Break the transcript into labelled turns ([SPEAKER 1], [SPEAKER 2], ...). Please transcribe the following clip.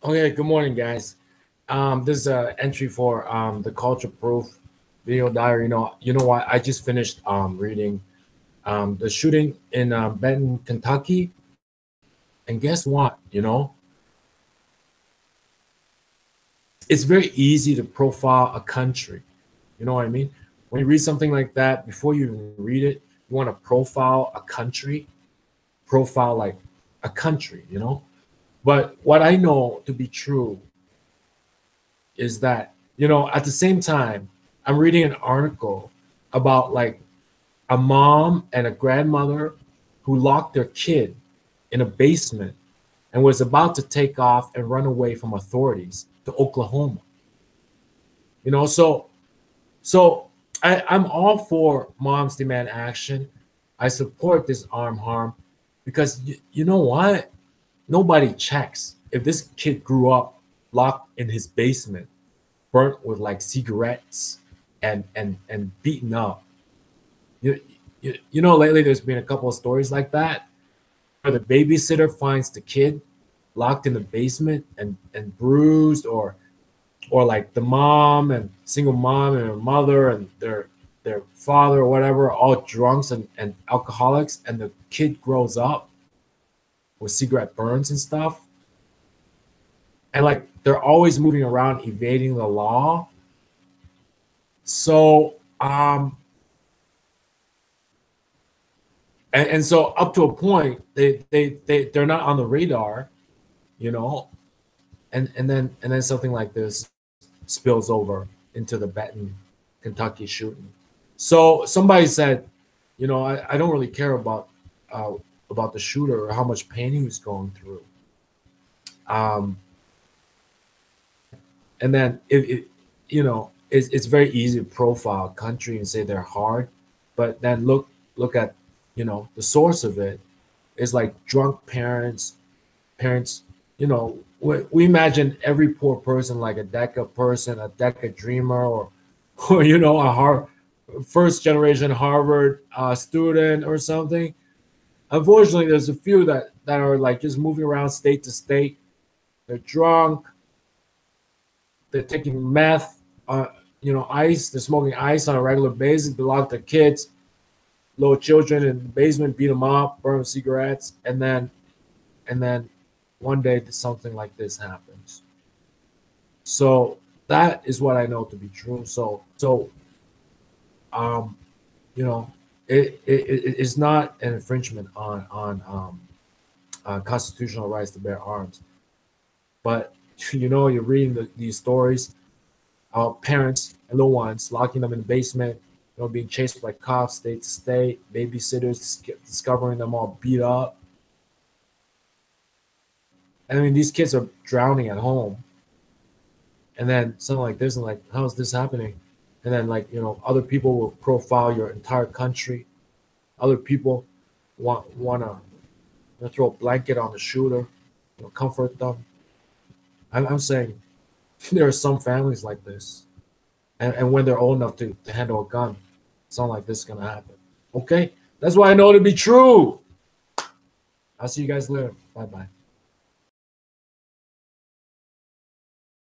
[SPEAKER 1] Okay, good morning, guys. This is an entry for the Culture Proof video diary. You know what? I just finished reading the shooting in Benton, Kentucky, and guess what? It's very easy to profile a country. You know what I mean? When you read something like that, before you even read it, you want to profile a country, profile like a country. But what I know to be true is that at the same time I'm reading an article about like a mom and a grandmother who locked their kid in a basement and was about to take off and run away from authorities to Oklahoma. So I'm all for moms demand action. I support this arm harm because you know what, nobody checks if this kid grew up locked in his basement, burnt with like cigarettes and beaten up. Lately there's been a couple of stories like that where the babysitter finds the kid locked in the basement and bruised, or like the mom and single mom and her mother and their father or whatever, all drunks and alcoholics, and the kid grows up with cigarette burns and stuff. And like they're always moving around evading the law. So and so up to a point they're not on the radar, you know, and then something like this spills over into the Benton, Kentucky shooting. So somebody said, I don't really care about the shooter or how much pain he was going through. And then it's very easy to profile a country and say they're hard, but then look at the source of it is like drunk parents. We imagine every poor person like a DECA person, a DECA dreamer, or a first generation Harvard student or something. Unfortunately, there's a few that are like just moving around state to state. They're drunk. They're taking meth, ice. They're smoking ice on a regular basis. They lock their kids, little children in the basement, beat them up, burn cigarettes, and then one day something like this happens. So that is what I know to be true. Um, it's not an infringement on constitutional rights to bear arms, but you're reading these stories of parents and little ones locking them in the basement, being chased by cops state to state, babysitters discovering them all beat up. I mean, these kids are drowning at home, and then something like this, and like, how is this happening? And then like other people will profile your entire country. Other people want to throw a blanket on the shooter, comfort them. I'm saying there are some families like this, and when they're old enough to handle a gun, something like this is gonna happen. Okay, that's what I know to be true. I'll see you guys later. Bye bye.